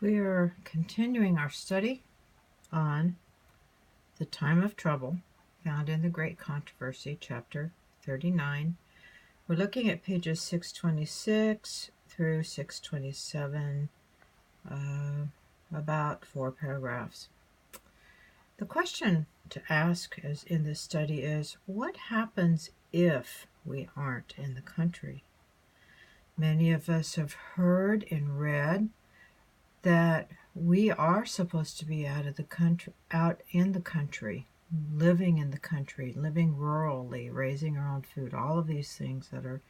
We are continuing our study on the time of trouble found in the Great Controversy, chapter 39. We're looking at pages 626 through 627, about 4 paragraphs. The question to ask as in this study is, what happens if we aren't in the country? Many of us have heard and read that we are supposed to be out in the country, living in the country, living rurally, raising our own food, all of these things that are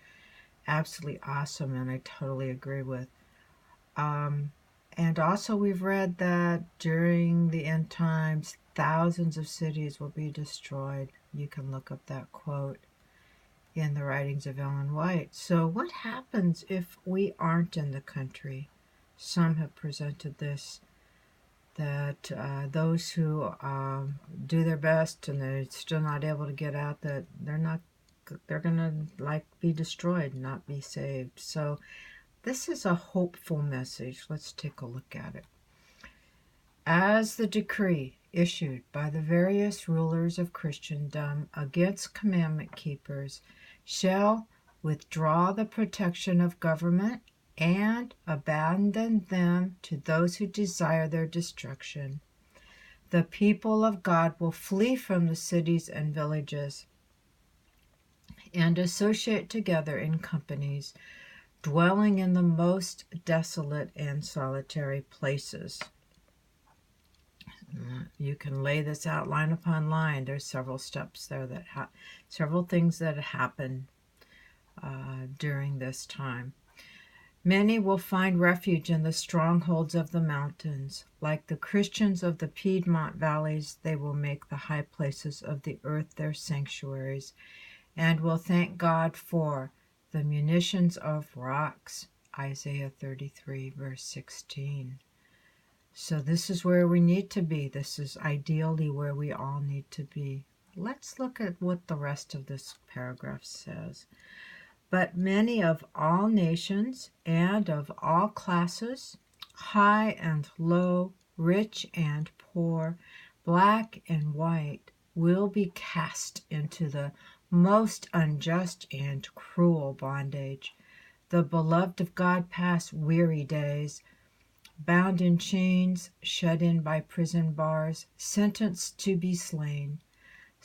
absolutely awesome, and I totally agree with. And also we've read that during the end times, thousands of cities will be destroyed. You can look up that quote in the writings of Ellen White. So what happens if we aren't in the country? Some have presented this, that those who do their best and they're still not able to get out, that they're going to be destroyed, not be saved. So this is a hopeful message. Let's take a look at it. As the decree issued by the various rulers of Christendom against commandment keepers shall withdraw the protection of government and abandon them to those who desire their destruction, the people of God will flee from the cities and villages and associate together in companies, dwelling in the most desolate and solitary places. You can lay this out line upon line. There's several steps there several things that happen during this time. Many will find refuge in the strongholds of the mountains. Like the Christians of the Piedmont valleys, they will make the high places of the earth their sanctuaries, and will thank God for the munitions of rocks. Isaiah 33, verse 16. So this is where we need to be. This is ideally where we all need to be. Let's look at what the rest of this paragraph says. But many of all nations and of all classes, high and low, rich and poor, black and white, will be cast into the most unjust and cruel bondage. The beloved of God pass weary days, bound in chains, shut in by prison bars, sentenced to be slain.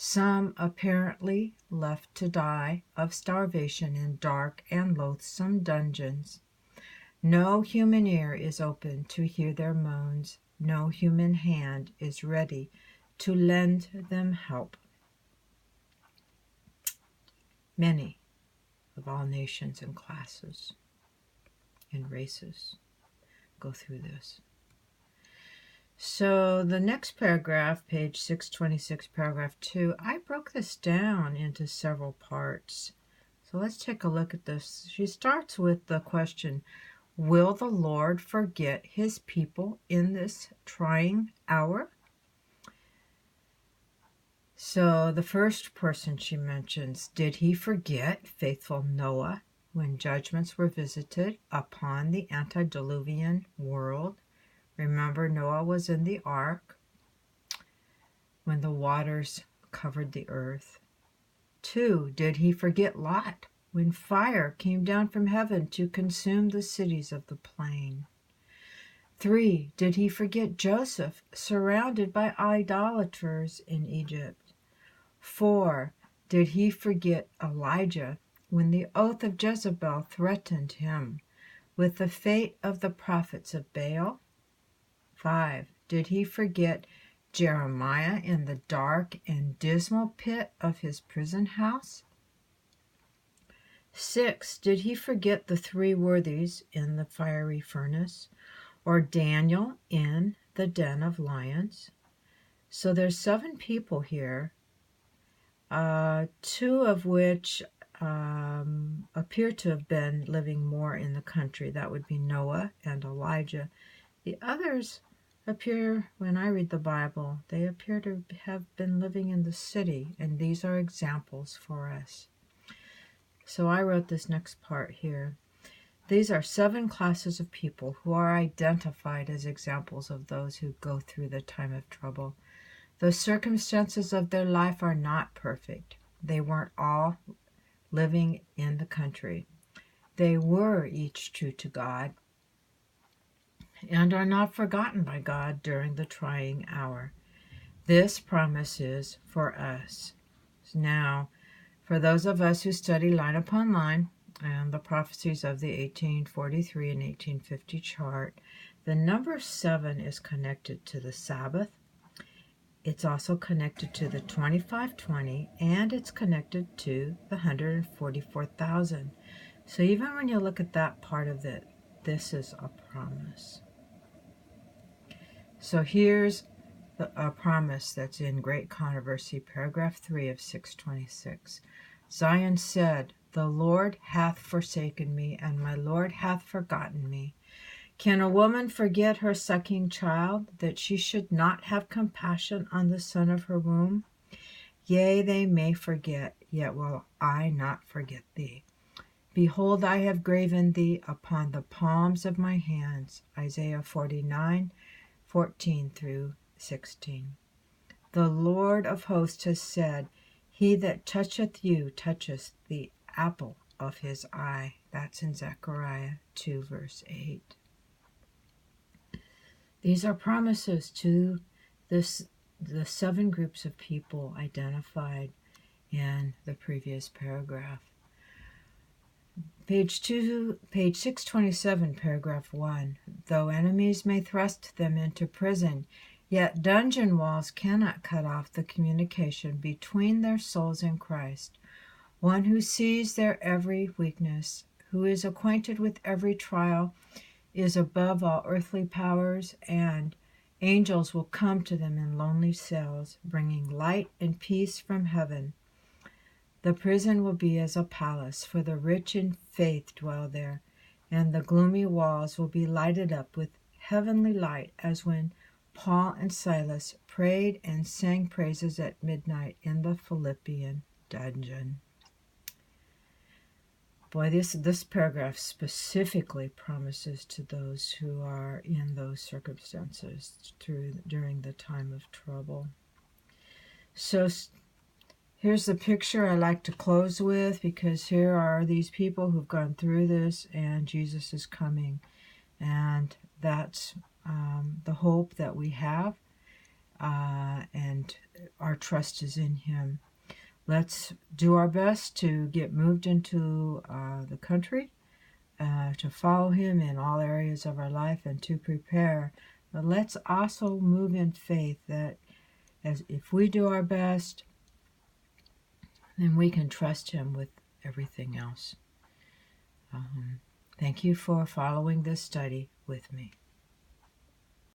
Some apparently left to die of starvation in dark and loathsome dungeons. No human ear is open to hear their moans. No human hand is ready to lend them help. Many of all nations and classes and races go through this. So the next paragraph, page 626, paragraph 2, I broke this down into several parts. So let's take a look at this. She starts with the question, will the Lord forget his people in this trying hour? So the first person she mentions, did he forget faithful Noah when judgments were visited upon the antediluvian world? Remember, Noah was in the ark when the waters covered the earth. 2, did he forget Lot when fire came down from heaven to consume the cities of the plain? 3, did he forget Joseph surrounded by idolaters in Egypt? 4, did he forget Elijah when the oath of Jezebel threatened him with the fate of the prophets of Baal? 5, did he forget Jeremiah in the dark and dismal pit of his prison house? 6, did he forget the 3 worthies in the fiery furnace, or Daniel in the den of lions? So there's 7 people here, 2 of which appear to have been living more in the country. That would be Noah and Elijah. The others appear, when I read the Bible, they appear to have been living in the city, and these are examples for us. So I wrote this next part here. These are 7 classes of people who are identified as examples of those who go through the time of trouble. The circumstances of their life are not perfect. They weren't all living in the country. They were each true to God and are not forgotten by God during the trying hour. This promise is for us. Now, for those of us who study line upon line and the prophecies of the 1843 and 1850 chart, the number 7 is connected to the Sabbath. It's also connected to the 2520, and it's connected to the 144,000. So even when you look at that part of it, this is a promise. So here's a promise that's in Great Controversy, paragraph 3 of 626. Zion said, "The Lord hath forsaken me, and my Lord hath forgotten me. Can a woman forget her sucking child, that she should not have compassion on the son of her womb? Yea, they may forget, yet will I not forget thee. Behold, I have graven thee upon the palms of my hands." Isaiah 49:14 through 16. The Lord of hosts has said, "He that toucheth you toucheth the apple of his eye." That's in Zechariah 2, verse 8. These are promises to the 7 groups of people identified in the previous paragraph. Page 627, paragraph 1. Though enemies may thrust them into prison, yet dungeon walls cannot cut off the communication between their souls and Christ. One who sees their every weakness, who is acquainted with every trial, is above all earthly powers, and angels will come to them in lonely cells, bringing light and peace from heaven. The prison will be as a palace, for the rich in faith dwell there, and the gloomy walls will be lighted up with heavenly light, as when Paul and Silas prayed and sang praises at midnight in the Philippian dungeon. Boy, this paragraph specifically promises to those who are in those circumstances during the time of trouble. So here's the picture I like to close with, because here are these people who've gone through this, and Jesus is coming. And that's the hope that we have, and our trust is in him. Let's do our best to get moved into the country, to follow him in all areas of our life, and to prepare. But let's also move in faith that if we do our best, then we can trust him with everything else. Thank you for following this study with me.